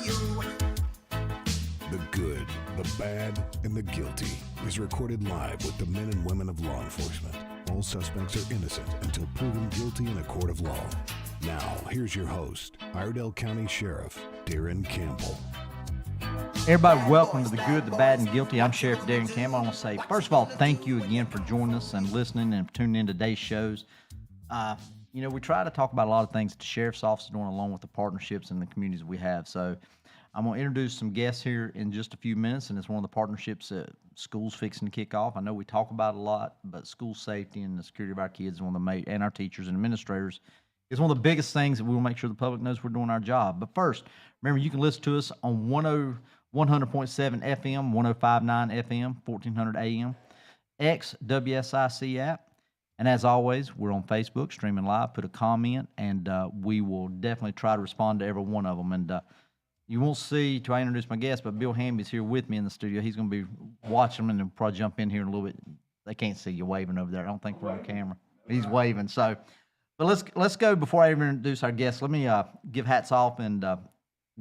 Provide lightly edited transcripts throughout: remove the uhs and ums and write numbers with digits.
The Good, the Bad, and the Guilty is recorded live with the men and women of law enforcement. All suspects are innocent until proven guilty in a court of law. Now, here's your host, Iredell County Sheriff Darren Campbell. Everybody, welcome to The Good, the Bad, and Guilty. I'm Sheriff Darren Campbell. I want to say, first of all, thank you again for joining us and listening and tuning in to today's shows. We try to talk about a lot of things that the Sheriff's Office is doing along with the partnerships and the communities we have. So I'm going to introduce some guests here in just a few minutes, and it's one of the partnerships that schools fixing to kick off. I know we talk about it a lot, but school safety and the security of our kids and our teachers and administrators is one of the biggest things that we will make sure the public knows we're doing our job. But first, remember, you can listen to us on 100.7 FM, 105.9 FM, 1400 AM, WSIC app. And as always, we're on Facebook, streaming live. Put a comment, and we will definitely try to respond to every one of them. And you won't see, till I introduce my guest, but Bill Hamby's here with me in the studio. He's going to be watching them, and he'll probably jump in here in a little bit. They can't see you waving over there. I don't think we're on camera. He's waving. So, but let's go. Before I even introduce our guest, let me give hats off and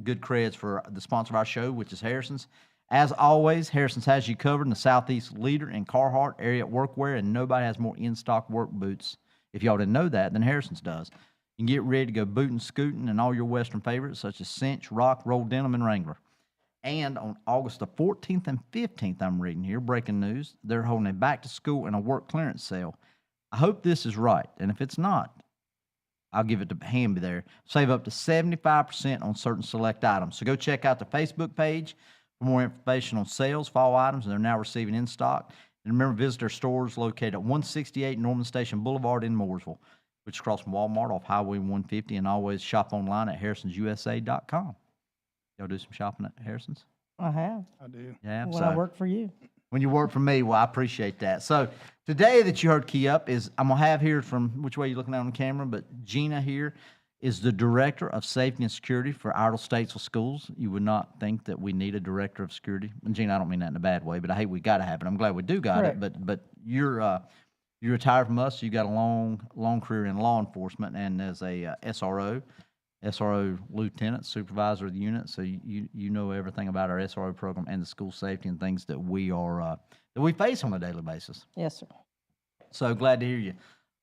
good credits for the sponsor of our show, which is Harrison's. As always, Harrison's has you covered, in the Southeast leader in Carhartt area workwear, and nobody has more in-stock work boots, if y'all didn't know that, than Harrison's does. You can get ready to go booting, scooting, and all your Western favorites, such as Finch, Rock, Roll Denim, and Wrangler. And on August the 14th and 15th, I'm reading here, breaking news, they're holding a back-to-school and a work clearance sale. I hope this is right, and if it's not, I'll give it to Hamby there. Save up to 75% on certain select items. So go check out the Facebook page for more information on sales, fall items, and they're now receiving in stock. And remember, visit our stores located at 168 Norman Station Boulevard in Mooresville, which is across from Walmart off Highway 150, and always shop online at harrisonsusa.com. Y'all do some shopping at Harrison's? I have. I do. Yeah. When I work for you. When you work for me, well, I appreciate that. So today that you heard key up is, I'm going to have here from, which way you're looking at on the camera, but Gina here is the Director of Safety and Security for Iredell-Statesville Schools. You would not think that we need a Director of Security. And Gina, I don't mean that in a bad way, but I hate we got to have it. I'm glad we do got Correct. it. But you're retired from us. You got a long career in law enforcement, and as a SRO lieutenant, supervisor of the unit. So you know everything about our SRO program and the school safety and things that we face on a daily basis. Yes, sir. So glad to hear you.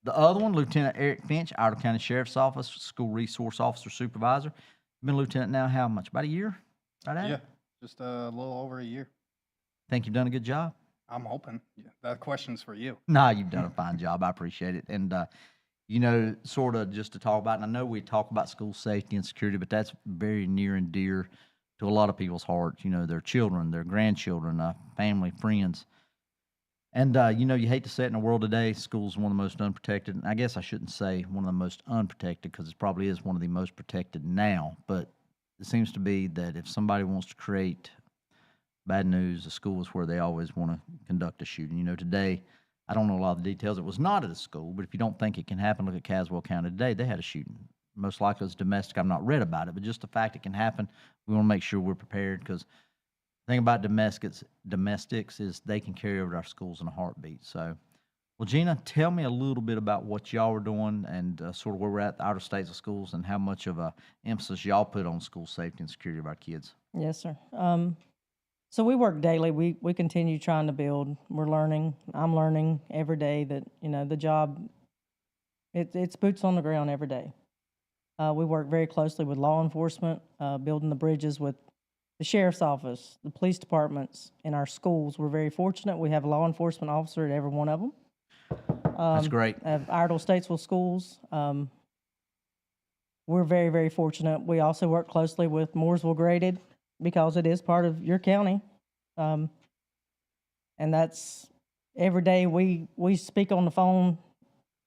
The other one, Lieutenant Eric Finch, Iredell County Sheriff's Office, School Resource Officer Supervisor. Been a lieutenant now how much? About a year? Right at it? Yeah, just a little over a year. Think you've done a good job? I'm hoping. Yeah, that question's for you. No, you've done a fine job. I appreciate it. And, sort of just to talk about, and I know we talk about school safety and security, but that's very near and dear to a lot of people's hearts. Their children, their grandchildren, family, friends. And, you hate to say it in the world today, school's one of the most unprotected. And I guess I shouldn't say one of the most unprotected, because it probably is one of the most protected now. But it seems to be that if somebody wants to create bad news, the school is where they always want to conduct a shooting. Today, I don't know a lot of the details. It was not at a school, but if you don't think it can happen, look at Caswell County today. They had a shooting. Most likely it was domestic. I've not read about it, but just the fact it can happen, we want to make sure we're prepared, because the thing about domestics is they can carry over to our schools in a heartbeat. So, well, Gina, tell me a little bit about what y'all are doing and sort of where we're at the Iredell-Statesville Schools and how much of a emphasis y'all put on school safety and security of our kids. Yes, sir. So we work daily. We continue trying to build. We're learning. I'm learning every day that, the job, it's boots on the ground every day. We work very closely with law enforcement, building the bridges with the sheriff's office, the police departments, and our schools. We're very fortunate. We have a law enforcement officer at every one of them. That's great. At Iredell-Statesville Schools. We're very, very fortunate. We also work closely with Mooresville Graded, because it is part of your county. And that's every day we speak on the phone,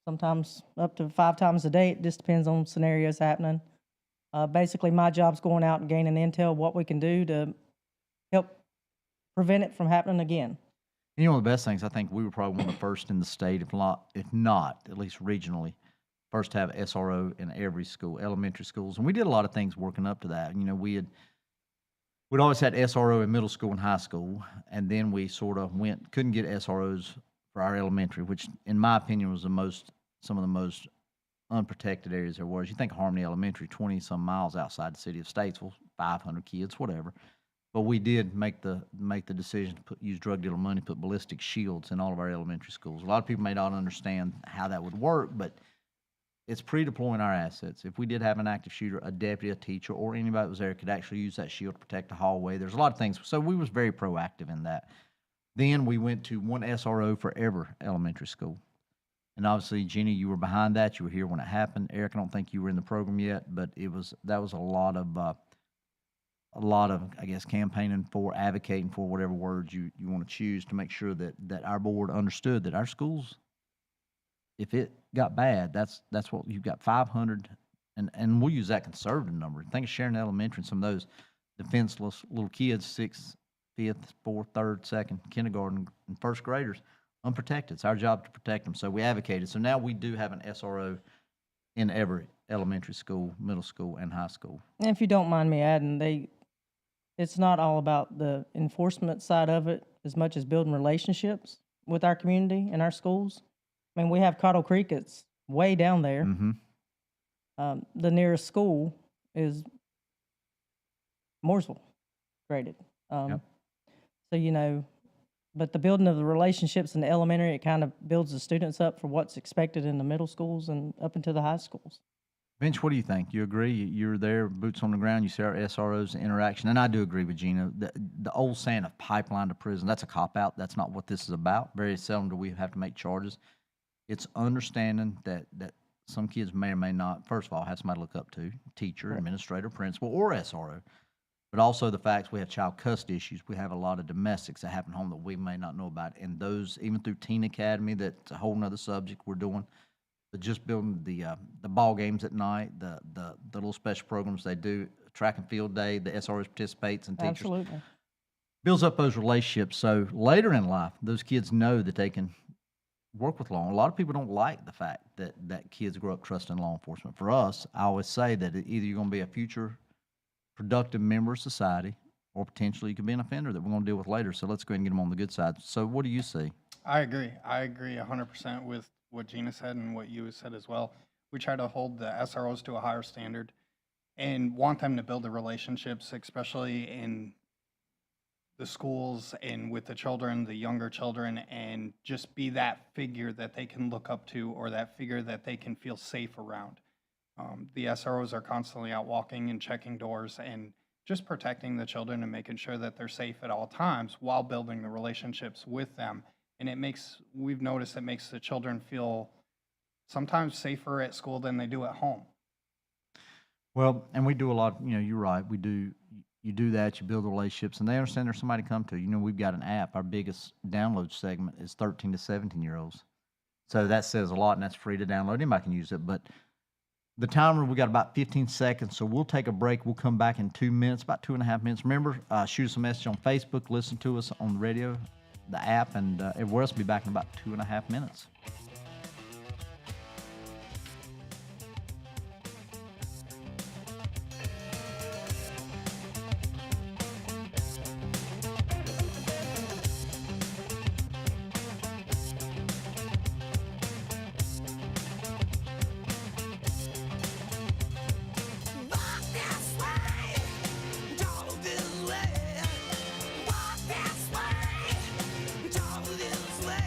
sometimes up to 5 times a day. It just depends on scenarios happening. Basically, my job's going out and gaining intel, what we can do to help prevent it from happening again. One of the best things, I think we were probably one of the first in the state, if not, at least regionally, first to have SRO in every school, elementary schools. And we did a lot of things working up to that. We'd always had SRO in middle school and high school, and then we sort of couldn't get SROs for our elementary, which in my opinion was some of the most unprotected areas there was. You think of Harmony Elementary, 20-some miles outside the city of Statesville, 500 kids, whatever. But we did make the decision to use drug dealer money, put ballistic shields in all of our elementary schools. A lot of people may not understand how that would work, but it's pre-deploying our assets. If we did have an active shooter, a deputy, a teacher, or anybody that was there could actually use that shield to protect the hallway. There's a lot of things. So we was very proactive in that. Then we went to one SRO for every elementary school. And obviously, Gina, you were behind that. You were here when it happened. Eric, I don't think you were in the program yet, but that was a lot of, I guess, campaigning for, advocating for, whatever words you want to choose, to make sure that our board understood that our schools, if it got bad, that's what you've got 500, and we'll use that conservative number. Think of Sharon Elementary and some of those defenseless little kids, 6th, 5th, 4th, 3rd, 2nd, kindergarten, and 1st graders, unprotected. It's our job to protect them. So we advocated. So now we do have an SRO in every elementary school, middle school, and high school. And if you don't mind me adding, it's not all about the enforcement side of it as much as building relationships with our community and our schools. I mean, we have Cottle Creek, it's way down there. Mm-hmm. The nearest school is Mooresville graded. Yep. So, but the building of the relationships in the elementary, it kind of builds the students up for what's expected in the middle schools and up into the high schools. Finch, what do you think? You agree? You're there, boots on the ground. You see our SROs interaction, and I do agree with Gina. The old saying of pipeline to prison, that's a cop-out. That's not what this is about. Very seldom do we have to make charges. It's understanding that some kids may or may not, first of all, have somebody to look up to, teacher, Right. administrator, principal, or SRO. But also the facts, we have child custody issues. We have a lot of domestics that happen home that we may not know about. And those, even through Teen Academy, that's a whole nother subject we're doing. But just building the ball games at night, the little special programs they do, track and field day, the SROs participates, and teachers. Absolutely. Builds up those relationships. So later in life, those kids know that they can work with law. A lot of people don't like the fact that kids grow up trusting law enforcement. For us, I always say that either you're going to be a future productive member of society, or potentially you could be an offender that we're going to deal with later. So let's go ahead and get them on the good side. So what do you see? I agree 100% with what Gina said and what you said as well. We try to hold the SROs to a higher standard and want them to build the relationships, especially in the schools and with the children, the younger children, and just be that figure that they can look up to, or that figure that they can feel safe around. The SROs are constantly out walking and checking doors and just protecting the children and making sure that they're safe at all times while building the relationships with them. And we've noticed it makes the children feel sometimes safer at school than they do at home. Well, and we do a lot, you're right. You do that, you build relationships, and they understand there's somebody to come to. We've got an app. Our biggest download segment is 13 to 17-year-olds. So that says a lot, and that's free to download. Anybody can use it. But the timer, we got about 15 seconds, so we'll take a break. We'll come back in 2 minutes, about 2.5 minutes. Remember, shoot us a message on Facebook, listen to us on the radio, the app, and everywhere else. We'll be back in about 2.5 minutes. Walk this way,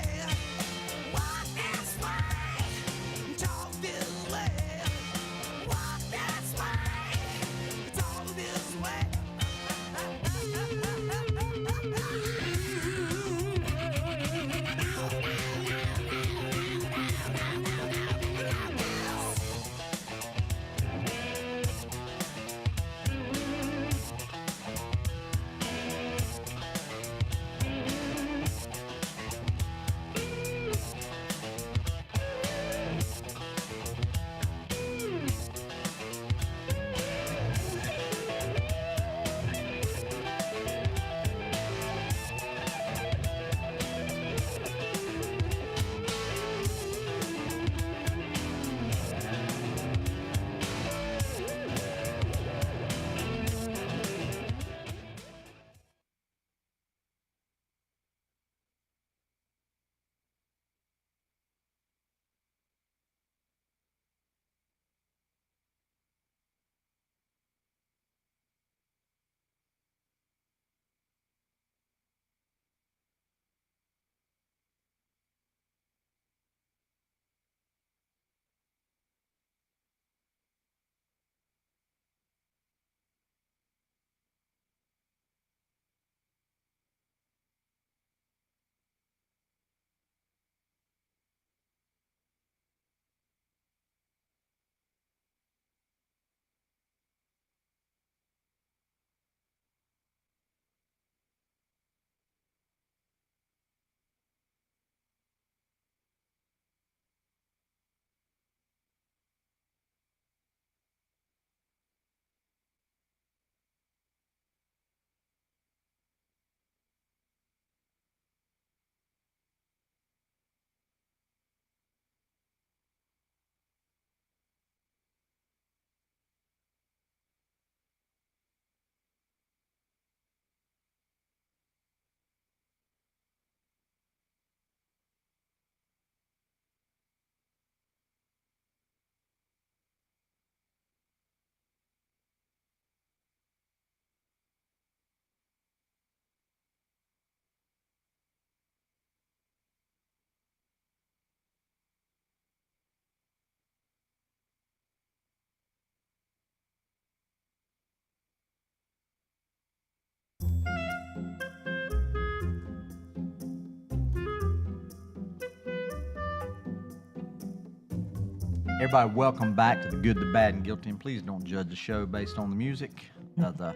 Everybody, welcome back to the Good, the Bad, and Guilty. And please don't judge the show based on the music. The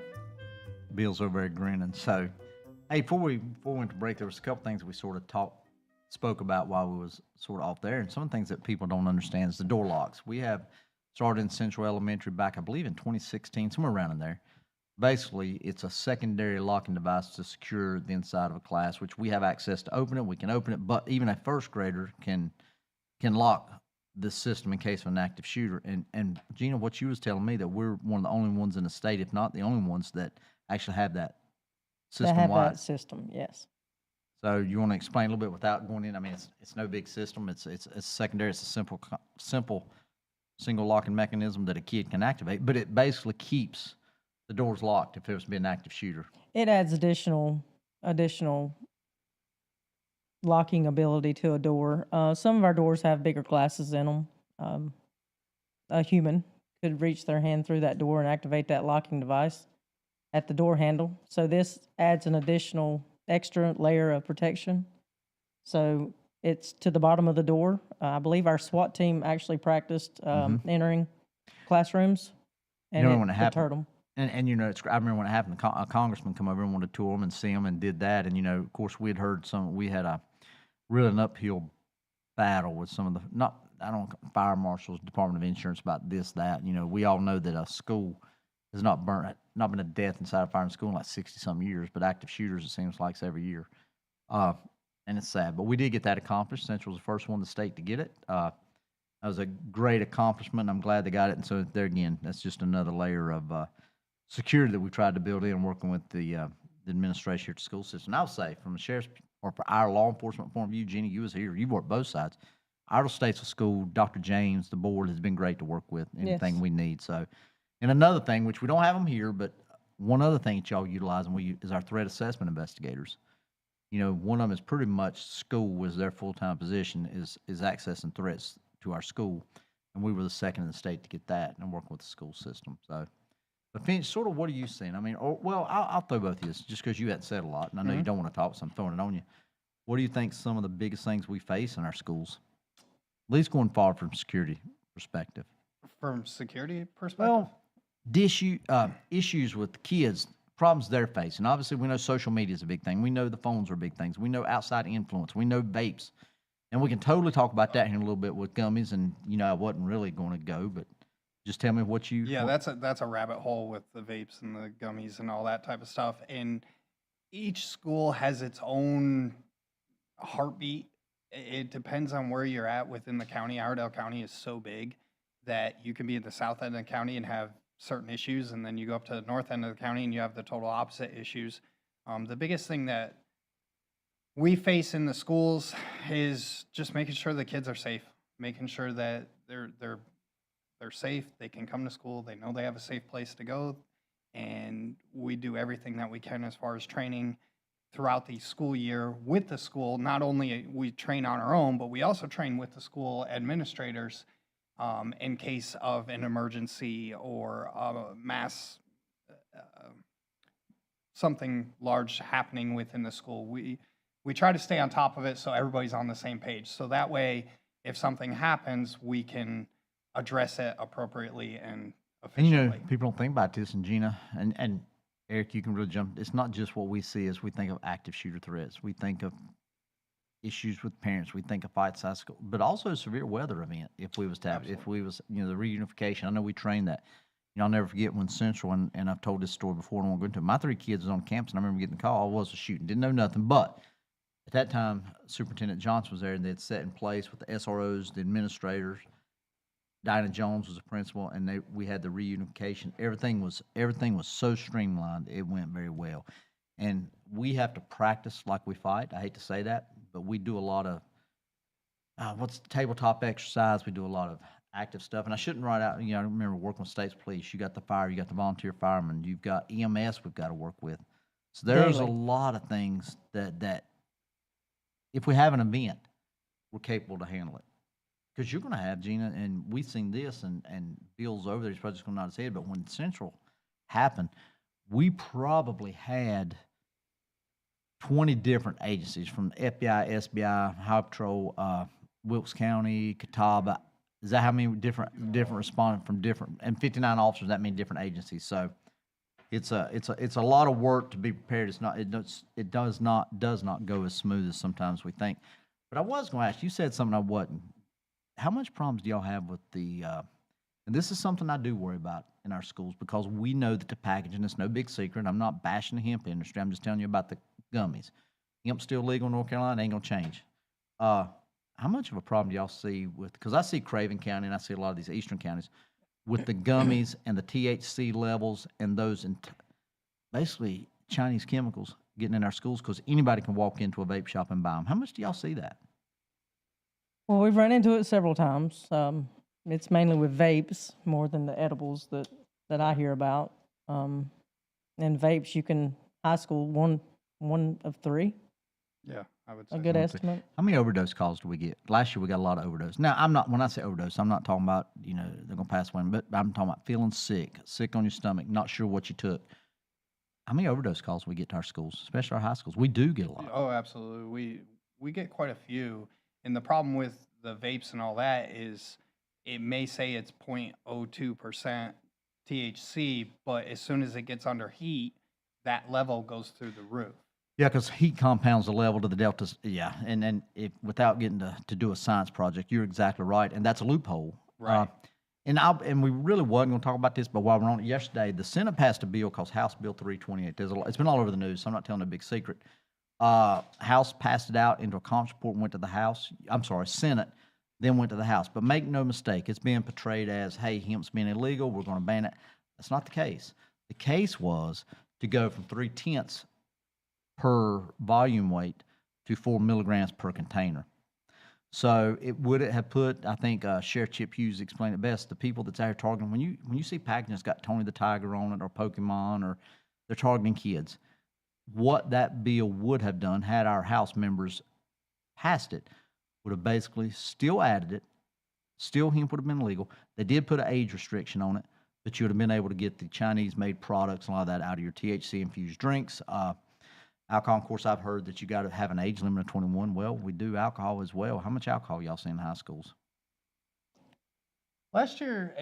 Bill's over there grinning. So, hey, before we went to break, there was a couple things we sort of spoke about while we was sort of off there. And some of the things that people don't understand is the door locks. We have started in Central Elementary back, I believe, in 2016, somewhere around in there. Basically, it's a secondary locking device to secure the inside of a class, which we have access to open it. We can open it, but even a first grader can lock this system in case of an active shooter. And Gina, what you was telling me, that we're one of the only ones in the state, if not the only ones, that actually have that system They have wide. that system, yes. So you want to explain a little bit without going in? I mean, it's no big system. It's secondary. It's a simple single locking mechanism that a kid can activate, but it basically keeps the doors locked if there was to be an active shooter. It adds additional locking ability to a door. Some of our doors have bigger glasses in them. A human could reach their hand through that door and activate that locking device at the door handle. So this adds an additional extra layer of protection. So it's to the bottom of the door. I believe our SWAT team actually practiced entering classrooms, and when it it happened, deterred them. And I remember when it happened, a congressman come over and wanted to tour them and see them and did that. And, of course, we had heard we had really an uphill battle with some of the, fire marshals, Department of Insurance about this, that. We all know that a school has not been a death inside a fire school in like 60-some years, but active shooters, it seems like, it's every year. And it's sad. But we did get that accomplished. Central was the first one in the state to get it. That was a great accomplishment. I'm glad they got it. And so there again, that's just another layer of security that we tried to build in, working with the administration here at the school system. And I'll say, from the sheriff's or for our law enforcement point of view, Jeannie, you was here. You've worked both sides. Iredell-Statesville School, Dr. James, the board has been great to work with. Anything we need. So, and another thing, which we don't have them here, but one other thing that y'all utilize is our threat assessment investigators. One of them is pretty much school was their full-time position is accessing threats to our school, and we were the second in the state to get that and working with the school system. So, but Finch, sort of, what are you seeing? I mean, I'll throw both of you just because you hadn't said a lot, and I know you don't want to talk, so I'm throwing it on you. What do you think some of the biggest things we face in our schools, at least going forward from security perspective? From security perspective? Well, issues with kids, problems they're facing. Obviously, we know social media is a big thing. We know the phones are big things. We know outside influence. We know vapes. And we can totally talk about that here in a little bit with gummies. And, I wasn't really going to go, but just tell me what you... Yeah, that's a rabbit hole with the vapes and the gummies and all that type of stuff. And each school has its own heartbeat. It depends on where you're at within the county. Iredell County is so big that you can be in the south end of the county and have certain issues, and then you go up to the north end of the county and you have the total opposite issues. The biggest thing that we face in the schools is just making sure the kids are safe, making sure that they're safe, they can come to school, they know they have a safe place to go, and we do everything that we can as far as training throughout the school year with the school. Not only we train on our own, but we also train with the school administrators in case of an emergency or mass something large happening within the school. We try to stay on top of it so everybody's on the same page. So that way, if something happens, we can address it appropriately and efficiently. And people don't think about this, and Gina and Eric, you can really jump. It's not just what we see as we think of active shooter threats. We think of issues with parents. We think of fights at school, but also a severe weather event. If we was to have, if we was, the reunification. I know we trained that. I'll never forget when Central, and I've told this story before, and I won't go into it. My 3 kids was on campus, and I remember getting the call. I was a shooting, didn't know nothing, but at that time, Superintendent Johnson was there, and they had set in place with the SROs, the administrators. Dinah Jones was the principal, and we had the reunification. Everything was so streamlined. It went very well. And we have to practice like we fight. I hate to say that, but we do a lot of tabletop exercise. We do a lot of active stuff. And I shouldn't write out, I remember working with state's police. You got the fire, you got the volunteer firemen, you've got EMS we've got to work with. So there's a lot of things that if we have an event, we're capable to handle it. Because you're going to have, Gina, and we've seen this, and Bill's over there, he's probably just going to nod his head, but when Central happened, we probably had 20 different agencies from FBI, SBI, Highway Patrol, Wilkes County, Catawba, Is that how many different responded from different, and 59 officers, that means different agencies. So it's a lot of work to be prepared. It does not go as smooth as sometimes we think. But I was going to ask, you said something I wasn't. How much problems do y'all have with the, and this is something I do worry about in our schools, because we know that the packaging is no big secret. I'm not bashing the hemp industry. I'm just telling you about the gummies. Hemp's still legal in North Carolina, ain't gonna change. How much of a problem do y'all see with, because I see Craven County and I see a lot of these eastern counties, with the gummies and the THC levels and those basically Chinese chemicals getting in our schools, because anybody can walk into a vape shop and buy them. How much do y'all see that? Well, we've run into it several times. It's mainly with vapes more than the edibles that I hear about. And vapes, you can, high school, one of 3, Yeah, I would say a good so. estimate. How many overdose calls do we get? Last year we got a lot of overdose. Now, when I say overdose, I'm not talking about, they're gonna pass away, but I'm talking about feeling sick on your stomach, not sure what you took. How many overdose calls we get to our schools, especially our high schools? We do get a lot. Oh, absolutely. We get quite a few. And the problem with the vapes and all that is it may say it's 0.02% THC, but as soon as it gets under heat, that level goes through the roof. Yeah, because heat compounds the level to the deltas. Yeah, and without getting to do a science project, you're exactly right, and that's a loophole. Right. And we really wasn't going to talk about this, but while we're on it yesterday, the Senate passed a bill called House Bill 328. It's been all over the news, so I'm not telling a big secret. House passed it out into a conference report and went to the House. I'm sorry, Senate, then went to the House. But make no mistake, it's being portrayed as, hey, hemp's being illegal, we're going to ban it. That's not the case. The case was to go from 0.3 per volume weight to 4 milligrams per container. So it would have put, I think Sheriff Chip Hughes explained it best, the people that's out here targeting, when you see packaging that's got Tony the Tiger on it or Pokemon, or they're targeting kids, what that bill would have done had our House members passed it, would have basically still added it, still hemp would have been legal. They did put an age restriction on it, but you would have been able to get the Chinese-made products and a lot of that out of your THC-infused drinks. Alcohol, of course, I've heard that you got to have an age limit of 21. Well, we do alcohol as well. How much alcohol y'all see in high schools? Last year,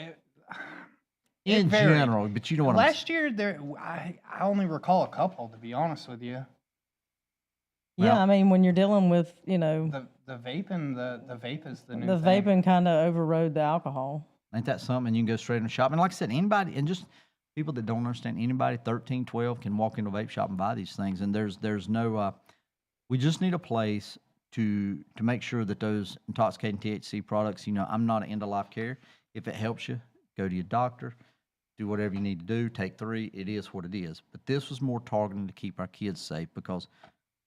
In varied. general, but you know what Last year, I only recall a couple, to be honest with you. Yeah, Well- I mean, when you're dealing with, The vaping, the vape is the new the thing. vaping kind of overrode the alcohol. Ain't that something? You can go straight in the shop. And like I said, anybody, and just people that don't understand, anybody 13, 12 can walk into a vape shop and buy these things. And there's no, we just need a place to make sure that those intoxicating THC products, I'm not an end-of-life care. If it helps you, go to your doctor, do whatever you need to do, take 3, it is what it is. But this was more targeted to keep our kids safe, because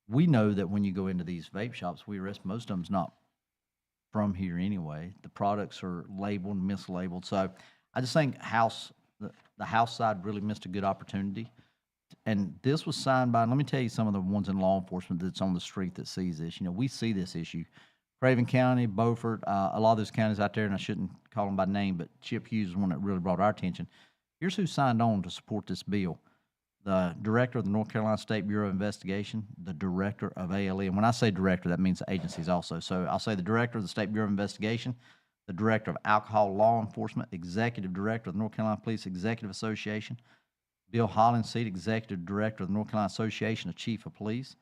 we know that when you go into these vape shops, most of them's not from here anyway. The products are labeled and mislabeled. So I just think the House side really missed a good opportunity. And this was signed by, and let me tell you some of the ones in law enforcement that's on the street that sees this. We see this issue. Craven County, Beaufort, a lot of those counties out there, and I shouldn't call them by name, but Chip Hughes is one that really brought our attention. Here's who signed on to support this bill. The director of the North Carolina State Bureau of Investigation, the director of ALE. And when I say director, that means agencies also. So I'll say the director of the State Bureau of Investigation, the director of Alcohol Law Enforcement, executive director of the North Carolina Police Executive Association, Bill Hollenseed, executive director of the North Carolina Association of Chief of Police,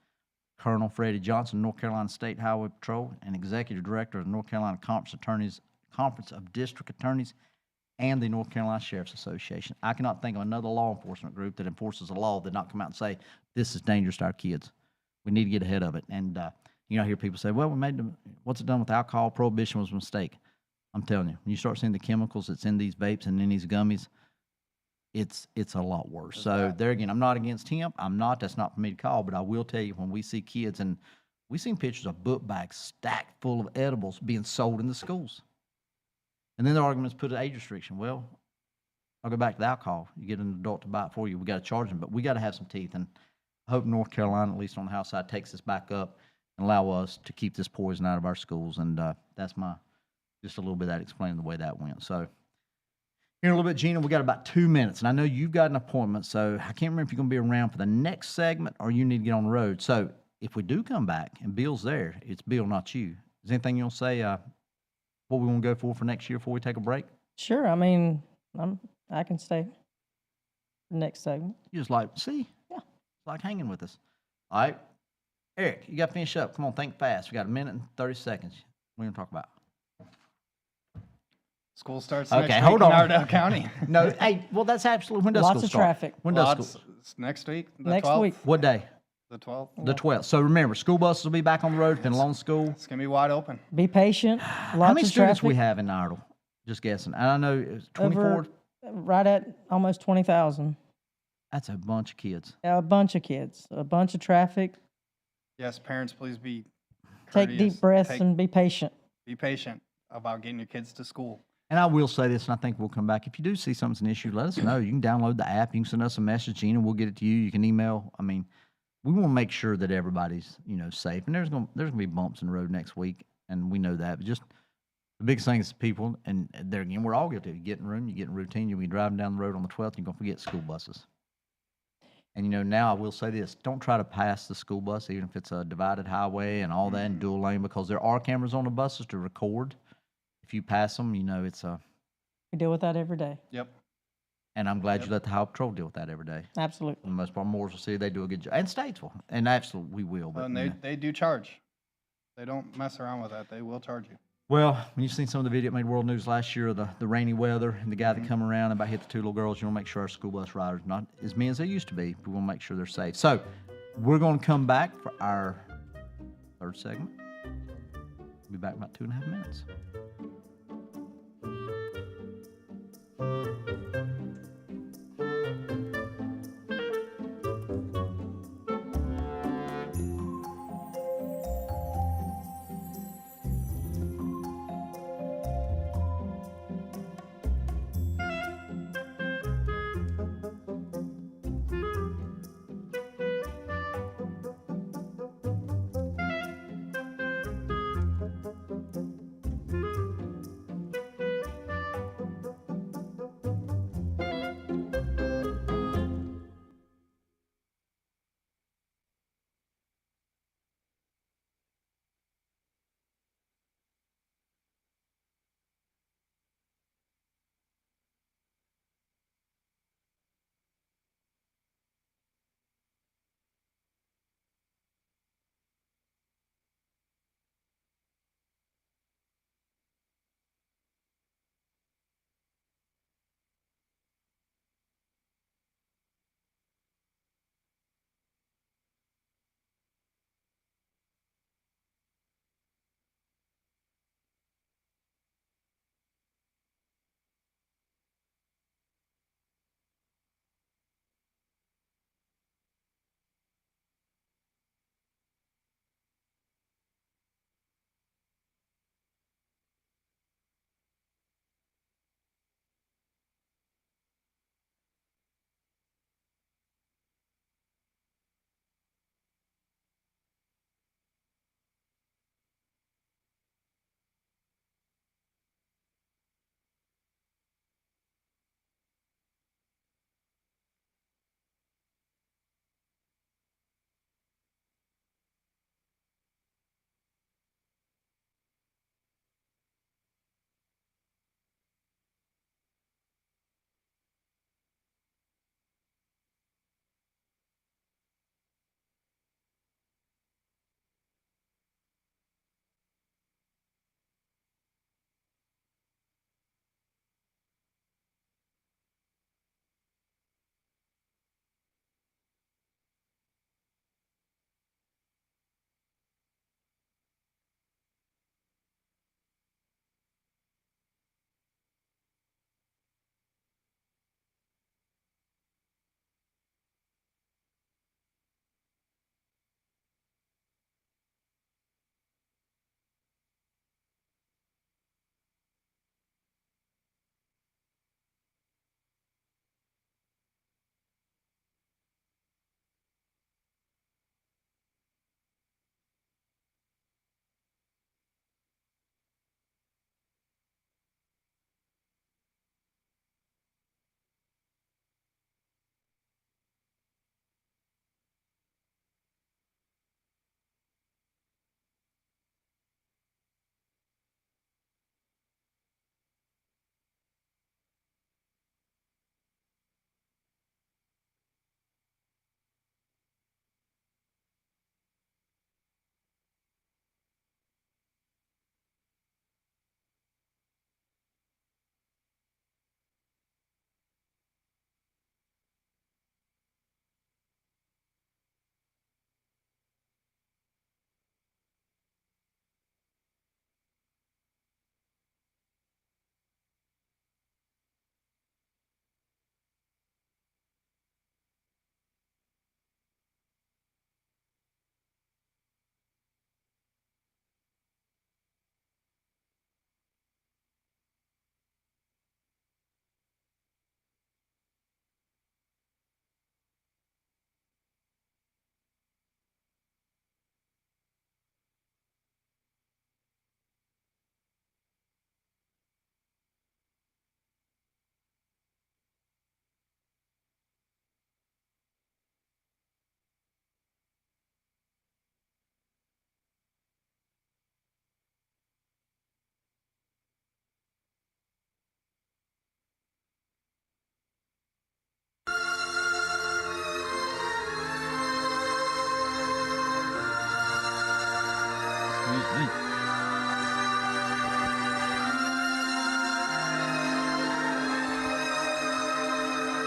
Colonel Freddie Johnson, North Carolina State Highway Patrol, and executive director of the North Carolina Conference of District Attorneys, and the North Carolina Sheriff's Association. I cannot think of another law enforcement group that enforces a law that not come out and say, this is dangerous to our kids. We need to get ahead of it. And, I hear people say, well, what's it done with alcohol? Prohibition was a mistake. I'm telling you, when you start seeing the chemicals that's in these vapes and in these gummies, it's a lot worse. So there again, I'm not against hemp. That's not for me to call, but I will tell you, when we see kids, and we've seen pictures of book bags stacked full of edibles being sold in the schools. And then the argument's put an age restriction. Well, I'll go back to the alcohol. You get an adult to buy it for you, we got to charge them, but we got to have some teeth. And I hope North Carolina, at least on the House side, takes this back up and allow us to keep this poison out of our schools. And that's just a little bit of that explaining the way that went. So here in a little bit, Gina, we got about 2 minutes, and I know you've got an appointment, so I can't remember if you're going to be around for the next segment or you need to get on the road. So if we do come back and Bill's there, it's Bill, not you. Is there anything you'll say what we want to go for next year before we take a break? Sure. I mean, I can stay for the next segment. You just like, see? Yeah. It's like hanging with us. All right. Eric, you got to finish up. Come on, think fast. We got a minute and 30 seconds. What are you going to talk about? School starts Okay, next hold week in on. Iredell County. No, hey, well, that's absolutely, when does Lots school of start? traffic. When does Lots, school? it's next week, the Next 12th. week. What day? The 12th. The 12th. So remember, school buses will be back on the road. It's been a long school. It's going to be wide open. Be patient. Lots How many of students traffic. we have in Iredell? Just guessing. And I know it's 24. Over, right at almost 20,000. That's a bunch of kids. A bunch of kids, a bunch of traffic. Yes, parents, please be Take courteous. deep breaths and be patient. Be patient about getting your kids to school. And I will say this, and I think we'll come back. If you do see something's an issue, let us know. You can download the app. You can send us a message, Gina. We'll get it to you. You can email. I mean, we want to make sure that everybody's, safe. And there's gonna be bumps in the road next week, and we know that. But just the biggest thing is people, and there again, we're all guilty. You get in room, you get in routine, you'll be driving down the road on the 12th, you're going to forget school buses. And, now I will say this, don't try to pass the school bus, even if it's a divided highway and all that, and dual lane, because there are cameras on the buses to record. If you pass them, it's a... We deal with that every day. Yep. And I'm glad you let the Highway Patrol deal with that every day. Absolutely. For the most part, Mooresville City, they do a good job. And Statesville. And absolutely, we will. But, And they do charge. They don't mess around with that. They will charge you. Well, when you've seen some of the video that made world news last year of the rainy weather and the guy that come around and about hit the two little girls, you want to make sure our school bus riders not as many as they used to be. We want to make sure they're safe. So we're going to come back for our third segment. We'll be back in about 2.5 minutes.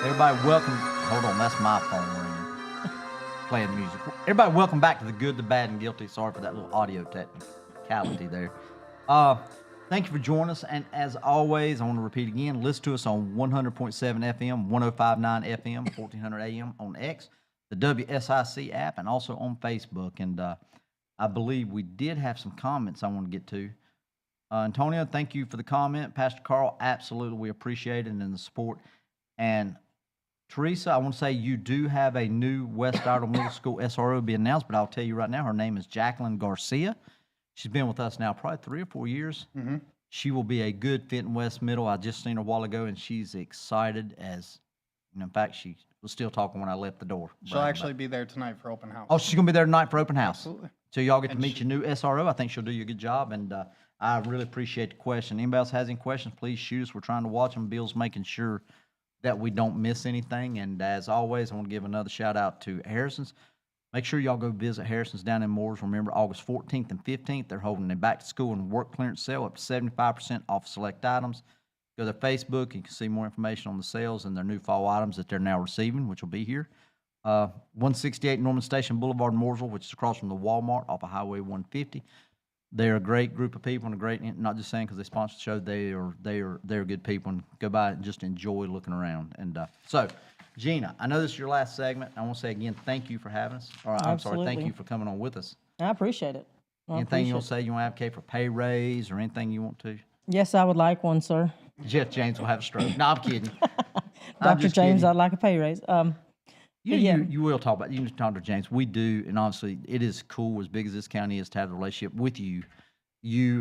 Everybody, welcome. Hold on, that's my phone ringing. Playing the music. Everybody, welcome back to the Good, the Bad, and Guilty. Sorry for that little audio technicality there. Thank you for joining us. And as always, I want to repeat again, listen to us on 100.7 FM, 105.9 FM, 1400 AM on X, the WSIC app, and also on Facebook. And I believe we did have some comments I want to get to. Antonio, thank you for the comment. Pastor Carl, absolutely, we appreciate it and the support. And Teresa, I want to say you do have a new West Iredell Middle School SRO to be announced, but I'll tell you right now, her name is Jacqueline Garcia. She's been with us now probably 3 or 4 years. Mm-hmm. She will be a good fit in West Middle. I just seen her a while ago, and she's excited as, and in fact, she was still talking when I left the door. She'll actually be there tonight for open house. Oh, she's going to be there tonight for open house. Absolutely. So y'all get to meet your new SRO. I think she'll do you a good job, and I really appreciate the question. Anybody else has any questions, please shoot us. We're trying to watch them. Bill's making sure that we don't miss anything. And as always, I want to give another shout out to Harrison's. Make sure y'all go visit Harrison's down in Moores. Remember, August 14th and 15th, they're holding a back to school and work clearance sale up to 75% off select items. Go to their Facebook. You can see more information on the sales and their new fall items that they're now receiving, which will be here. 168 Norman Station Boulevard, Mooresville, which is across from the Walmart off of Highway 150. They're a great group of people and a great, not just saying because they sponsor the show, they're good people, and go by and just enjoy looking around. And so, Gina, I know this is your last segment. I want to say again, thank you for having us. Or I'm sorry, thank you for coming on with us. I appreciate it. Anything you want to say? You want to advocate for pay raise or anything you want to? Yes, I would like one, sir. Jeff James will have a stroke. No, I'm kidding. Dr. James, I'd like a pay raise. You will talk about, you need to talk to James. We do, and honestly, it is cool, as big as this county is, to have the relationship with you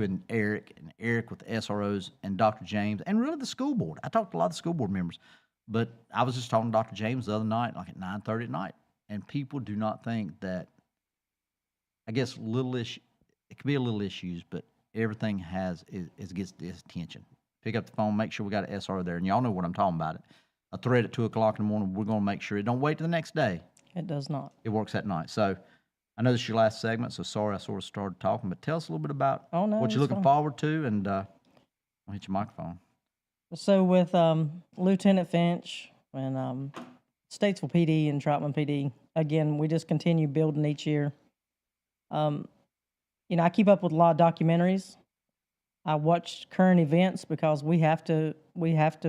and Eric with the SROs, and Dr. James, and really the school board. I talked to a lot of the school board members, but I was just talking to Dr. James the other night, like at 9:30 at night, and people do not think that, I guess, it could be a little issues, but everything gets his attention. Pick up the phone, make sure we got an SRO there, and y'all know what I'm talking about. A thread at 2 o'clock in the morning, we're going to make sure it don't wait till the next day. It does not. It works at night. So I know this is your last segment, so sorry I sort of started talking, but tell us a little bit about what you're looking forward to, and I'll hit your microphone. So with Lieutenant Finch and Statesville PD and Troutman PD, again, we just continue building each year. I keep up with a lot of documentaries. I watch current events because we have to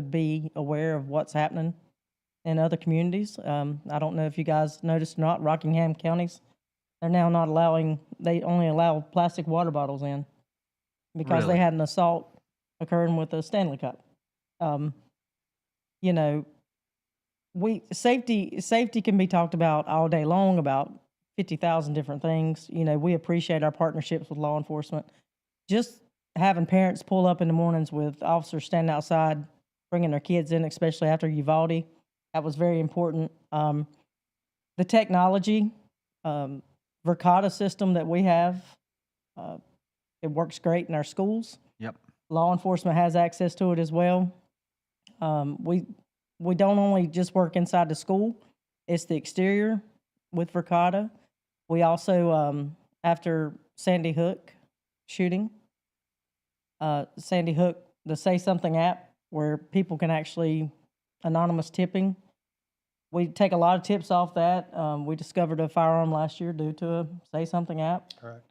be aware of what's happening in other communities. I don't know if you guys noticed or not, Rockingham counties, they're now not allowing, they only allow plastic water bottles in because they had an assault occurring with a Stanley Cup. Safety can be talked about all day long about 50,000 different things. We appreciate our partnerships with law enforcement. Just having parents pull up in the mornings with officers standing outside, bringing their kids in, especially after Uvalde, that was very important. The technology, Verkada system that we have, it works great in our schools. Yep. Law enforcement has access to it as well. We don't only just work inside the school, it's the exterior with Verkada. We also, after Sandy Hook shooting, Sandy Hook, the Say Something app, where people can actually anonymous tipping. We take a lot of tips off that. We discovered a firearm last year due to a Say Something app. Correct.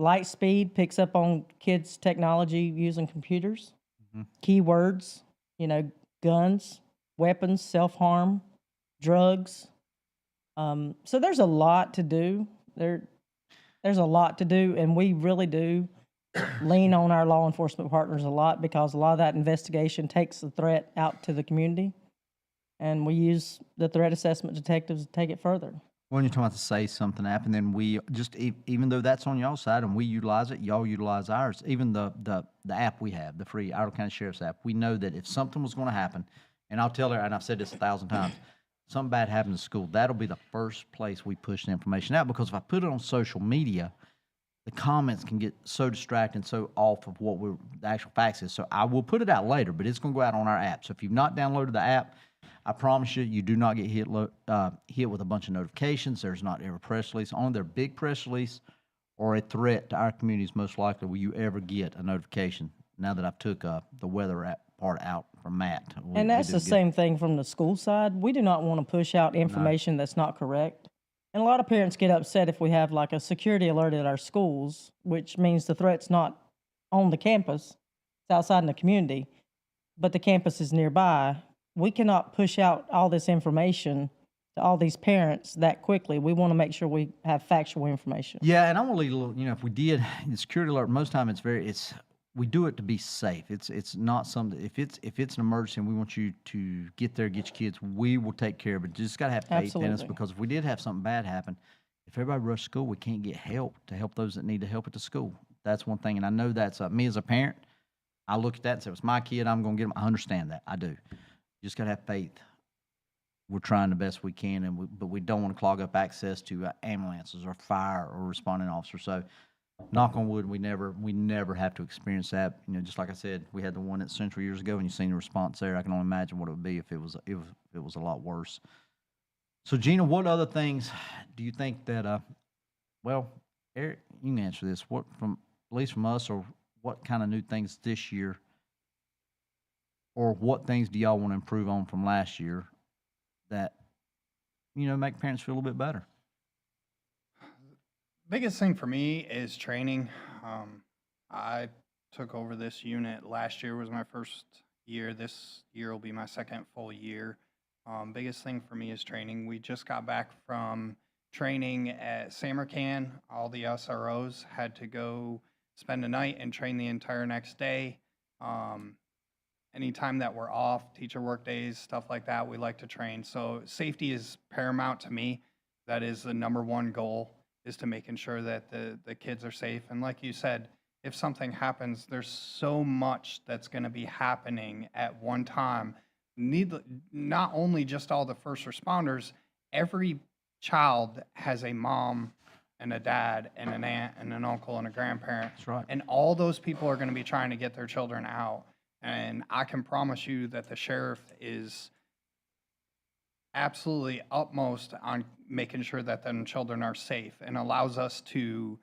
Lightspeed picks up on kids' technology using computers. Mm-hmm. Keywords, guns, weapons, self-harm, drugs. So there's a lot to do. There's a lot to do, and we really do lean on our law enforcement partners a lot because a lot of that investigation takes the threat out to the community, and we use the threat assessment detectives to take it further. When you're talking about the Say Something app, and then we just, even though that's on y'all's side and we utilize it, y'all utilize ours, even the app we have, the free Iredell County Sheriff's app, we know that if something was going to happen, and I'll tell her, and I've said this 1,000 times, something bad happens in school, that'll be the first place we push the information out, because if I put it on social media, the comments can get so distracted and so off of what the actual facts is. So I will put it out later, but it's going to go out on our app. So if you've not downloaded the app, I promise you do not get hit with a bunch of notifications. There's not every press release. Only their big press release or a threat to our community is most likely will you ever get a notification. Now that I've took the weather part out from Matt. And that's the same thing from the school side. We do not want to push out information that's not correct. And a lot of parents get upset if we have like a security alert at our schools, which means the threat's not on the campus, it's outside in the community, but the campus is nearby. We cannot push out all this information to all these parents that quickly. We want to make sure we have factual information. Yeah, and I want to leave a little, if we did the security alert, most time we do it to be safe. It's not something, if it's an emergency and we want you to get there, get your kids, we will take care of it. Just got to have faith in us, Absolutely. because if we did have something bad happen, if everybody rushed school, we can't get help to help those that need to help at the school. That's one thing, and I know that's me as a parent. I look at that and say, it's my kid, I'm going to get them. I understand that. I do. You just got to have faith. We're trying the best we can, but we don't want to clog up access to ambulances or fire or responding officers. So, knock on wood, we never have to experience that. Just like I said, we had the one at Central years ago, and you've seen the response there. I can only imagine what it would be if it was a lot worse. So, Gina, what other things do you think that? Well, Eric, you can answer this. What at least from us, or what kind of new things this year, or what things do y'all want to improve on from last year that make parents feel a little bit better? Biggest thing for me is training. I took over this unit last year, was my first year. This year will be my second full year. Biggest thing for me is training. We just got back from training at Samarkand. All the SROs had to go spend a night and train the entire next day. Anytime that we're off, teacher work days, stuff like that, we like to train. So safety is paramount to me. That is the number one goal, is to making sure that the kids are safe. And like you said, if something happens, there's so much that's going to be happening at one time. Not only just all the first responders, every child has a mom and a dad and an aunt and an uncle and a grandparent. That's right. And all those people are going to be trying to get their children out. And I can promise you that the sheriff is absolutely utmost on making sure that them children are safe, and allows us to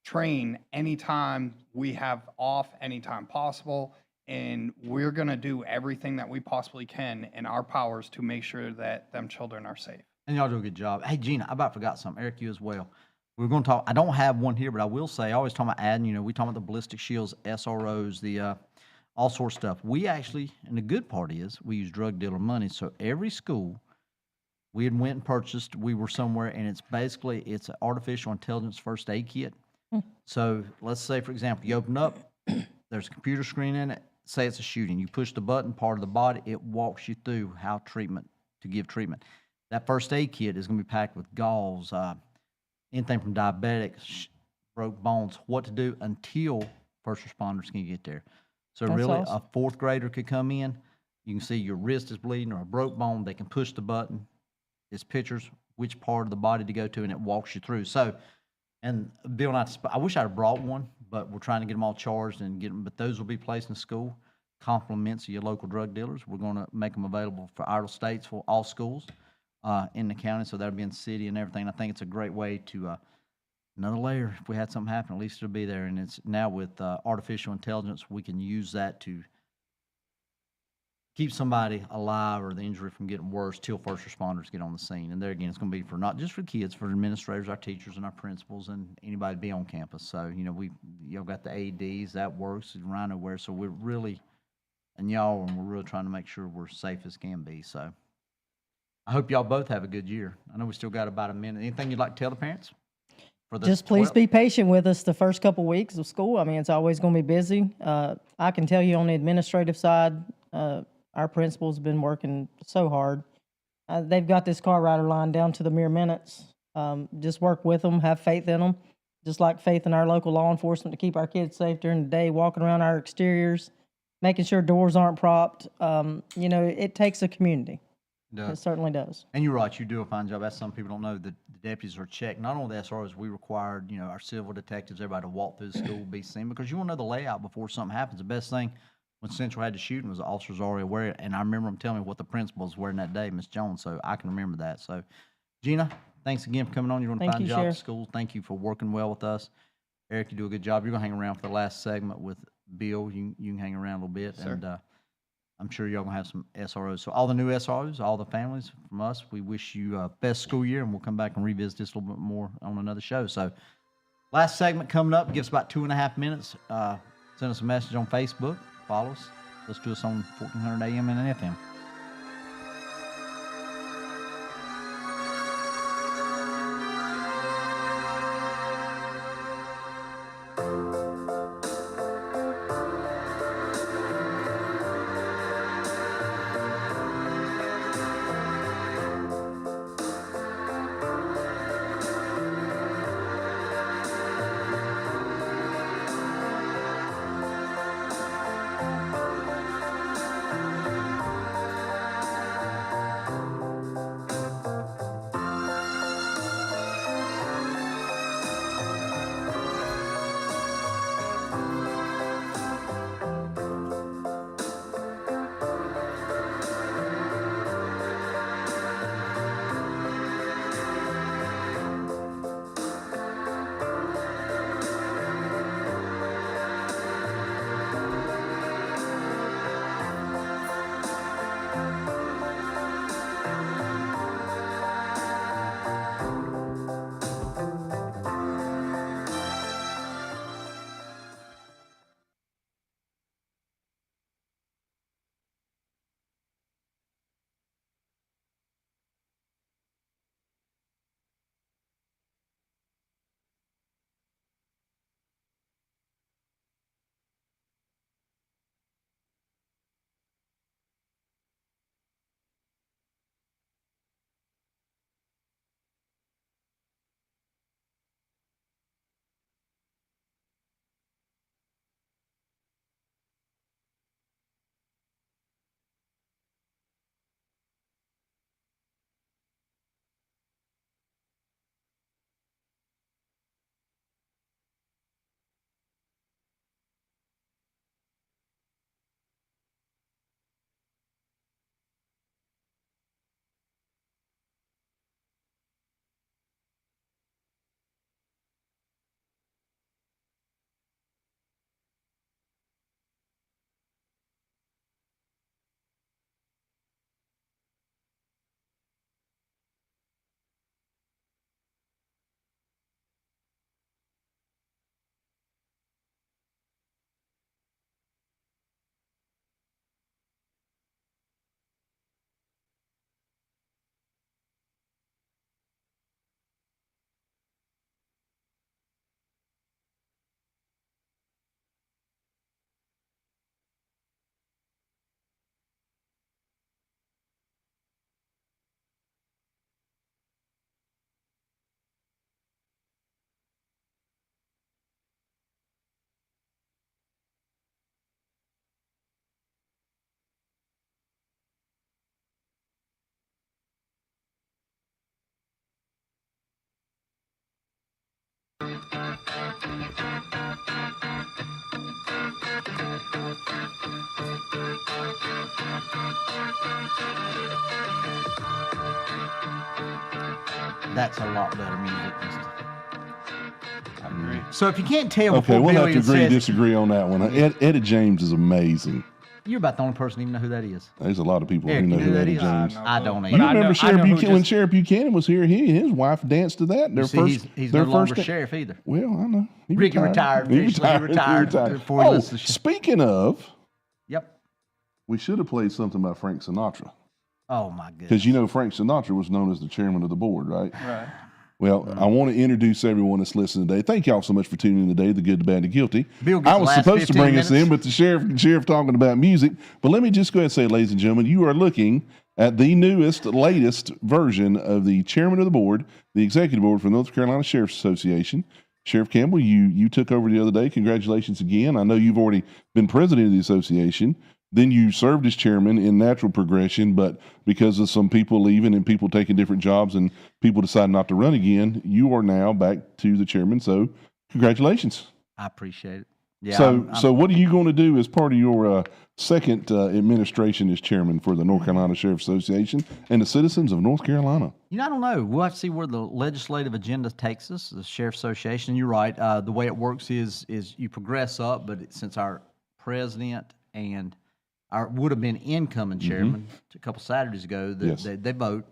train anytime we have off, anytime possible. And we're going to do everything that we possibly can in our powers to make sure that them children are safe. And y'all do a good job. Hey, Gina, I about forgot something. Eric, you as well. We're going to talk. I don't have one here, but I will say, I always talk about adding, we talk about the ballistic shields, SROs, the all sorts of stuff. We actually, and the good part is, we use drug dealer money. So every school, we had went and purchased, we were somewhere, and it's an artificial intelligence first aid kit. So let's say, for example, you open up, there's a computer screen in it, say it's a shooting. You push the button, part of the body, it walks you through how to give treatment. That first aid kit is going to be packed with gauze, anything from diabetics, broke bones, what to do until first responders can get there. So That's really, awesome. a fourth grader could come in, you can see your wrist is bleeding or a broke bone, they can push the button, it's pictures, which part of the body to go to, and it walks you through. So, and Bill and I wish I'd have brought one, but we're trying to get them all charged and get them, but those will be placed in school, compliments of your local drug dealers. We're going to make them available for Iredell-Statesville, all schools in the county, so that'll be in the city and everything. I think it's a great way to, another layer, if we had something happen, at least it'll be there. And it's now with artificial intelligence, we can use that to keep somebody alive or the injury from getting worse till first responders get on the scene. And there again, it's going to be for not just for kids, for administrators, our teachers, and our principals, and anybody to be on campus. So, y'all got the AEDs, that works, and RhinoWare. So we're really, and we're really trying to make sure we're safe as can be. So I hope y'all both have a good year. I know we still got about a minute. Anything you'd like to tell the parents? Just please be patient with us the first couple weeks of school. I mean, it's always going to be busy. I can tell you on the administrative side, our principal's been working so hard. They've got this car rider line down to the mere minutes. Just work with them, have faith in them, just like faith in our local law enforcement to keep our kids safe during the day, walking around our exteriors, making sure doors aren't propped. It takes a community. It certainly does. And you're right, you do a fine job. As some people don't know, the deputies are checked. Not only the SROs, we required, our civil detectives, everybody to walk through the school, be seen, because you want to know the layout before something happens. The best thing when Central had the shooting was the officers already aware, and I remember them telling me what the principal was wearing that day, Miss Jones, so I can remember that. So, Gina, thanks again for coming on. You're doing a fine job at the school. Thank you for working well with us. Eric, you do a good job. You're going to hang around for the last segment with Bill. You can hang around a little bit. Sir. And I'm sure y'all going to have some SROs. So all the new SROs, all the families from us, we wish you best school year, and we'll come back and revisit this a little bit more on another show. So last segment coming up. Give us about 2.5 minutes. Send us a message on Facebook. Follow us. Let's do us on 1400 AM and FM. That's a lot better music. I agree. So if you can't tell Okay, before we'll Bill have to even agree to says, disagree on that one. Eddie James is amazing. you're about the only person to even know who that is. There's a lot of people Eric, who know you know who that Eddie is? James. I don't But either. You I remember know Sheriff who Buchanan, when just- Sheriff Buchanan was here, he and his wife danced to that. Their See, first, he's their no longer first sheriff either. Well, I know. He Ricky retired. He Officially, he retired before he Oh, listened to the show. speaking of, Yep. we should have played something about Frank Sinatra. Oh my goodness. Because you know Frank Sinatra was known as the chairman of the board, right? Right. Well, I want to introduce everyone that's listening today. Thank y'all so much for tuning in today, the good, the bad, the guilty. Bill gets I the was last supposed to 15 bring us minutes. in, but the sheriff talking about music. But let me just go ahead and say, ladies and gentlemen, you are looking at the newest, latest version of the chairman of the board, the executive board for the North Carolina Sheriff's Association. Sheriff Campbell, you took over the other day. Congratulations again. I know you've already been president of the association. Then you served as chairman in natural progression, but because of some people leaving and people taking different jobs and people deciding not to run again, you are now back to the chairman. So congratulations. I appreciate it. Yeah. So what are you going to do as part of your second administration as chairman for the North Carolina Sheriff Association and the citizens of North Carolina? I don't know. We'll have to see where the legislative agenda takes us, the Sheriff Association. You're right. The way it works is you progress up, but since our president and our would have been incoming chairman a couple Saturdays ago, they vote.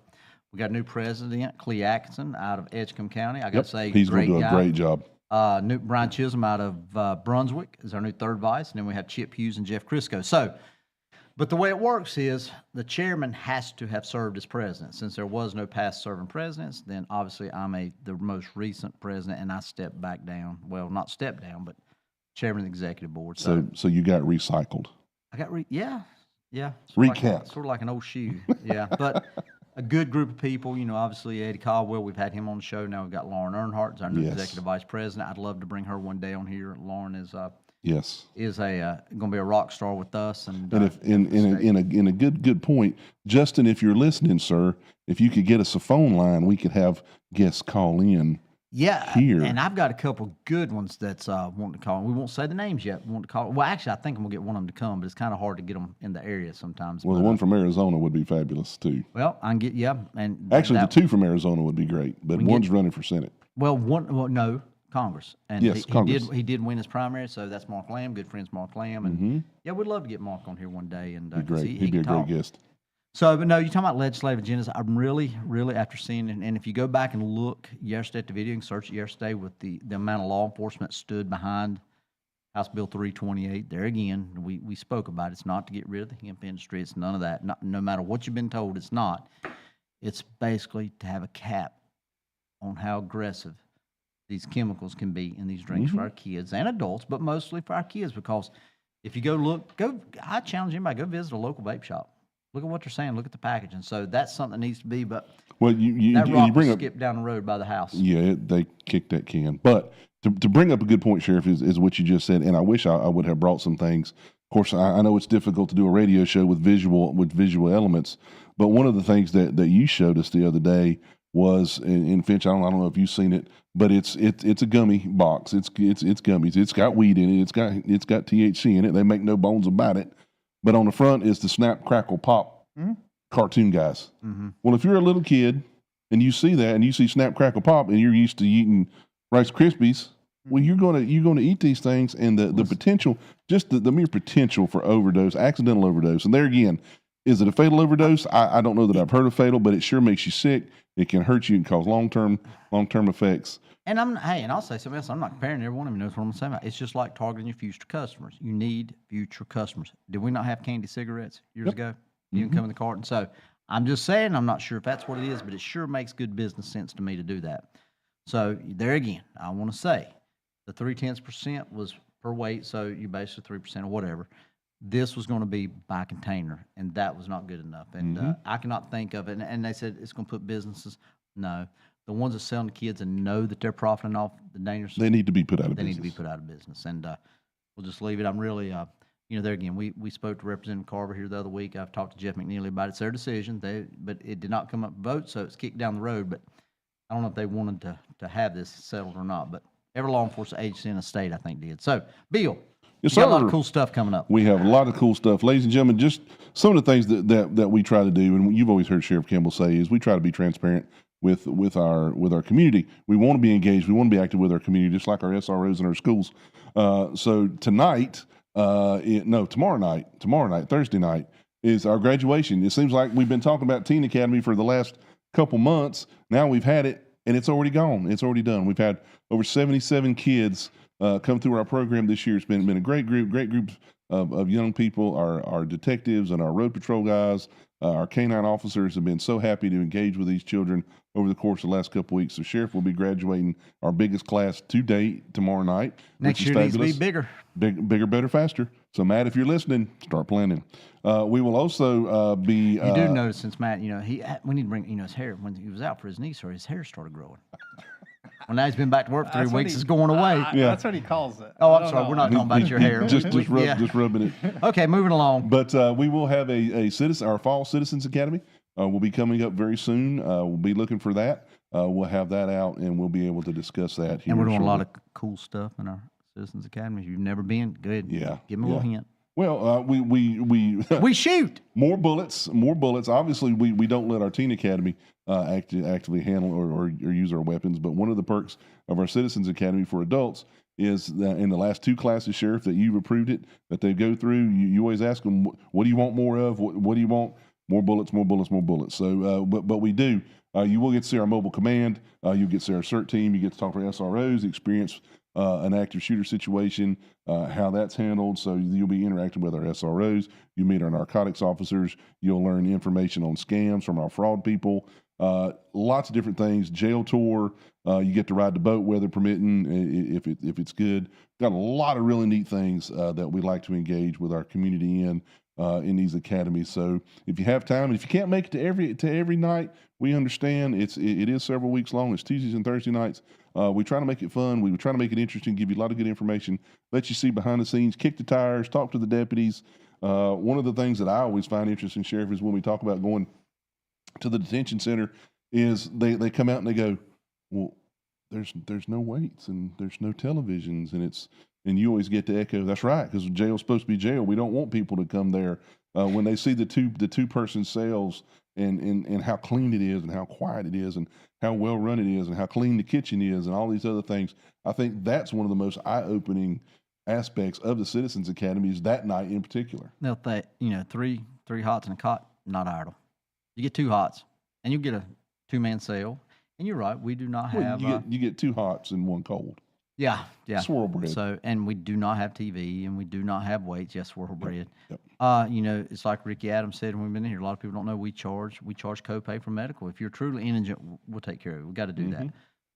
We got a new president, Clee Atkinson, out of Edgecombe County. I got to say, he's going to do a great job. New Brian Chisholm out of Brunswick is our new third vice, and then we have Chip Hughes and Jeff Crisco. So, but the way it works is the chairman has to have served as president. Since there was no past serving presidents, then obviously I'm the most recent president, and I stepped back down. Well, not stepped down, but chairman of the executive board. So you got recycled. I got yeah. Recap. Sort of like an old shoe, yeah. But a good group of people, obviously Eddie Caldwell, we've had him on the show. Now we've got Lauren Earnhardt as our new executive vice president. I'd love to bring her one day on here. Lauren is going to be a rock star with us. And if in a good point, Justin, if you're listening, sir, if you could get us a phone line, we could have guests call in. Yeah, here. And I've got a couple good ones that's wanting to call. We won't say the names yet. We want to call. Well, actually, I think I'm gonna get one of them to come, but it's kind of hard to get them in the area sometimes. Well, the one from Arizona would be fabulous too. Well, I can get and actually the two from Arizona would be great, but one's running for Senate. Well, no, Congress, and Congress. He did win his primary, so that's Mark Lamb, good friends Mark Lamb, and yeah, we'd love to get Mark on here one day, and he'd be a great guest. So, but no, you're talking about legislative agendas. I'm really, after seeing, and if you go back and look yesterday at the video and search it yesterday with the amount of law enforcement stood behind House Bill 328, there again, we spoke about it. It's not to get rid of the hemp industry. It's none of that. No matter what you've been told, it's not. It's basically to have a cap on how aggressive these chemicals can be in these drinks for our kids and adults, but mostly for our kids, because if you I challenge anybody, go visit a local vape shop. Look at what they're saying. Look at the package, and so that's something that needs to be. But you bring up skip down the road by the house. Yeah, they kicked that can. But to bring up a good point, Sheriff, is what you just said, and I wish I would have brought some things. Of course, I know it's difficult to do a radio show with visual elements, but one of the things that you showed us the other day was in Finch. I don't know if you've seen it, but it's a gummy box. It's gummies. It's got weed in it. It's got THC in it. They make no bones about it. But on the front is the Snap, Crackle, Pop cartoon guys. Well, if you're a little kid and you see that and you see Snap, Crackle, Pop and you're used to eating Rice Krispies, well, you're gonna eat these things, and the potential, just the mere potential for overdose, accidental overdose. And there again, is it a fatal overdose? I don't know that I've heard of fatal, but it sure makes you sick. It can hurt you and cause long-term effects. And I'll say something else. I'm not comparing everyone. Knows what I'm saying about. It's just like targeting your future customers. You need future customers. Did we not have candy cigarettes years ago? You didn't come in the carton. So I'm just saying, I'm not sure if that's what it is, but it sure makes good business sense to me to do that. So there again, I want to say the 0.3% was per weight. So you basically 3% or whatever. This was going to be by container, and that was not good enough. And I cannot think of it. And they said it's going to put businesses. No. The ones that sell to kids and know that they're profiting off the dangerous, they need to be put out of business. They need to be put out of business. And we'll just leave it. I'm really, there again, we spoke to Representative Carver here the other week. I've talked to Jeff McNeely about it. It's their decision. But it did not come up vote, so it's kicked down the road. But I don't know if they wanted to have this settled or not. But every law enforcement agency in the state, I think, did. So, Bill, yes, got a lot of cool stuff coming up. We have a lot of cool stuff. Ladies and gentlemen, just some of the things that we try to do, and you've always heard Sheriff Campbell say, is we try to be transparent with our community. We want to be engaged. We want to be active with our community, just like our SROs and our schools. So tonight, tomorrow night, Thursday night, is our graduation. It seems like we've been talking about Teen Academy for the last couple months. Now we've had it, and it's already gone. It's already done. We've had over 77 kids come through our program this year. It's been a great group of young people. Our detectives and our road patrol guys, our canine officers have been so happy to engage with these children over the course of the last couple of weeks. So Sheriff will be graduating our biggest class to date tomorrow night. Next year needs to be bigger. Bigger, better, faster. So Matt, if you're listening, start planning. We will also be. You do notice since Matt, we need to bring, his hair. When he was out for his knee surgery, his hair started growing. Well, now he's been back to work 3 weeks. It's going away. That's what he calls it. Oh, I'm sorry. We're not talking about your hair. just rubbing it. Okay, moving along. But we will have our Fall Citizens Academy. Will be coming up very soon. We'll be looking for that. We'll have that out, and we'll be able to discuss that here. And we're doing a lot of cool stuff in our Citizens Academy. If you've never been, go ahead. Yeah, Give them a little hint. Well, We shoot. more bullets. Obviously, we don't let our teen academy actively handle or use our weapons. But one of the perks of our Citizens Academy for adults is that in the last 2 classes, Sheriff, that you've approved it, that they go through, you always ask them, what do you want more of? What do you want? More bullets, more bullets, more bullets. So, but we do. You will get to see our mobile command. You get to see our CERT team. You get to talk to our SROs, experience an active shooter situation, how that's handled. So you'll be interacting with our SROs. You meet our narcotics officers. You'll learn information on scams from our fraud people. Lots of different things. Jail tour. You get to ride the boat, weather permitting, if it's good. Got a lot of really neat things that we like to engage with our community in these academies. So if you have time, and if you can't make it to every night, we understand. It is several weeks long. It's Tuesdays and Thursday nights. We try to make it fun. We try to make it interesting, give you a lot of good information, let you see behind the scenes, kick the tires, talk to the deputies. One of the things that I always find interesting, Sheriff, is when we talk about going to the detention center, is they come out and they go, well, there's no weights and there's no televisions, and you always get to echo, that's right, because jail's supposed to be jail. We don't want people to come there when they see the two-person cells and how clean it is and how quiet it is and how well run it is and how clean the kitchen is and all these other things. I think that's one of the most eye-opening aspects of the Citizens Academy, is that night in particular. They'll think, three hots and a cot, not idle. You get 2 hots, and you get a 2-man cell. And you're right, we do not have. You get 2 hots and 1 cold. Yeah. Swirl bread. So, and we do not have TV, and we do not have weights. Yes, swirl bread. Yep. It's like Ricky Adams said when we've been in here. A lot of people don't know we charge copay for medical. If you're truly indigent, we'll take care of it. We got to do that.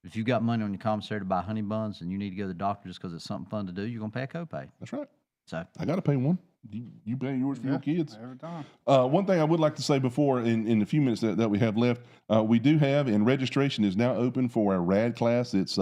If you got money on your commissary to buy honey buns and you need to go to the doctor just because it's something fun to do, you're gonna pay a copay. That's right. So I got to pay one. You pay yours for your kids. Every time. One thing I would like to say before, in the few minutes that we have left, we do have, and registration is now open for our RAD class. It's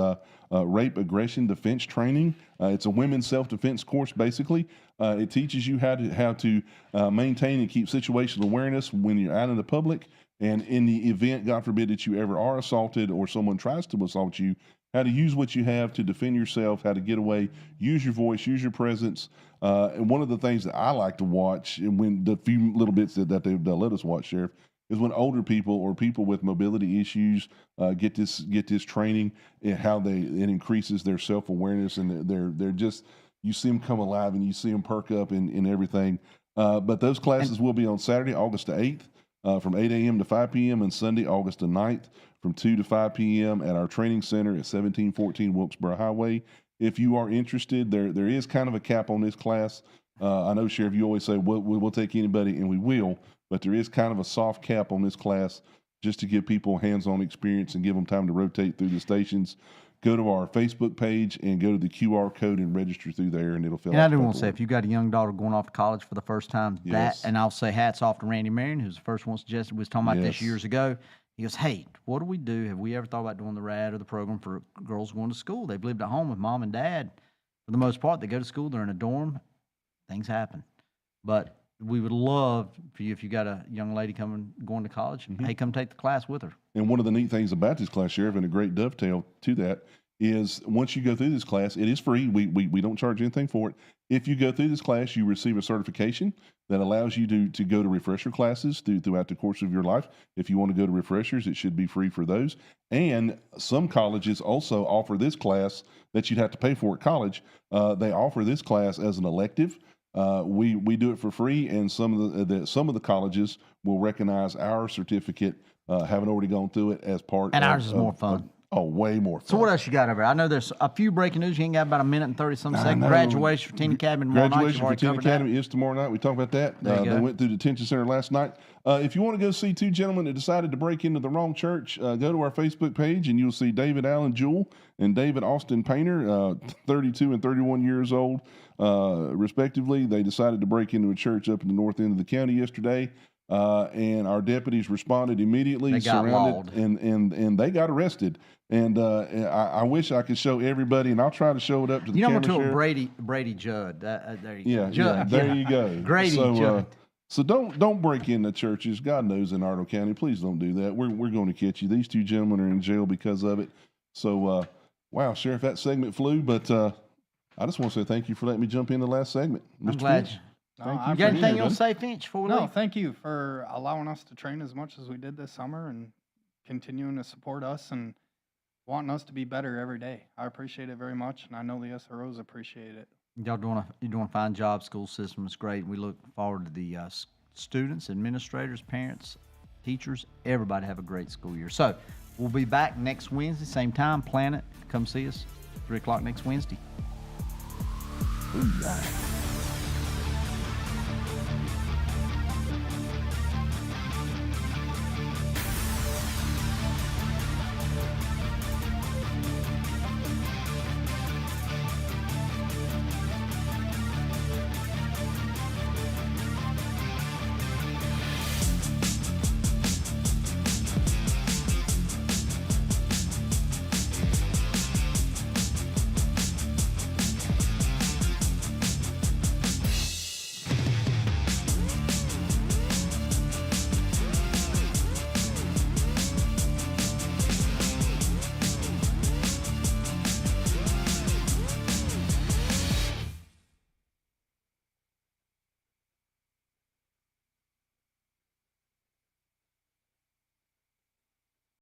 Rape, Aggression, Defense Training. It's a women's self-defense course, basically. It teaches you how to maintain and keep situational awareness when you're out in the public, and in the event, God forbid, that you ever are assaulted or someone tries to assault you, how to use what you have to defend yourself, how to get away, use your voice, use your presence. And one of the things that I like to watch, and when the few little bits that they'll let us watch, Sheriff, is when older people or people with mobility issues get this training, and how it increases their self-awareness, and they're just, you see them come alive and you see them perk up in everything. But those classes will be on Saturday, August the 8th, from 8 a.m. to 5 p.m. and Sunday, August the 9th, from 2 to 5 p.m. at our training center at 1714 Wilkesboro Highway. If you are interested, there is kind of a cap on this class. I know, Sheriff, you always say we'll take anybody, and we will, but there is kind of a soft cap on this class just to give people hands-on experience and give them time to rotate through the stations. Go to our Facebook page and go to the QR code and register through there, and it'll fill out. And I do want to say, if you got a young daughter going off to college for the first time, and I'll say hats off to Randy Marion, who's the first one suggested, was talking about this years ago. He goes, hey, what do we do? Have we ever thought about doing the RAD or the program for girls going to school? They've lived at home with mom and dad. For the most part, they go to school, they're in a dorm, things happen. But we would love for you, if you got a young lady going to college, hey, come take the class with her. And one of the neat things about this class, Sheriff, and a great dovetail to that, is once you go through this class, it is free. We don't charge anything for it. If you go through this class, you receive a certification that allows you to go to refresher classes throughout the course of your life. If you want to go to refreshers, it should be free for those. And some colleges also offer this class that you'd have to pay for at college. They offer this class as an elective. We do it for free, and some of the colleges will recognize our certificate, having already gone through it, as part. And ours is more fun. Way more fun. So what else you got over there? I know there's a few breaking news. You ain't got about a minute and 30-some seconds. Graduation for Teen Academy tomorrow night. Graduation for Teen Academy is tomorrow night. We talked about that. They went through the detention center last night. If you want to go see 2 gentlemen that decided to break into the wrong church, go to our Facebook page and you'll see David Allen Jewell and David Austin Painter, 32 and 31 years old, respectively. They decided to break into a church up in the north end of the county yesterday. And our deputies responded immediately, they got surrounded, and they got arrested. And I wish I could show everybody, and I'll try to show it up to the camera. You know, to Brady Judd. There you go. Judd. There you go. Grady Judd. So don't break into churches. God knows in Iredell County, please don't do that. We're going to catch you. These 2 gentlemen are in jail because of it. So wow, Sheriff, that segment flew, but I just want to say thank you for letting me jump in the last segment. I'm Mr. glad. Finch, No, thank I you You for got being anything here, you want to buddy. say, Finch, before we No, leave? thank you for allowing us to train as much as we did this summer and continuing to support us and wanting us to be better every day. I appreciate it very much, and I know the SROs appreciate it. Y'all you're doing a fine job. School system is great. We look forward to the students, administrators, parents, teachers, everybody have a great school year. So we'll be back next Wednesday, same time. Plan it. Come see us, 3 o'clock next Wednesday. Ooh, yeah.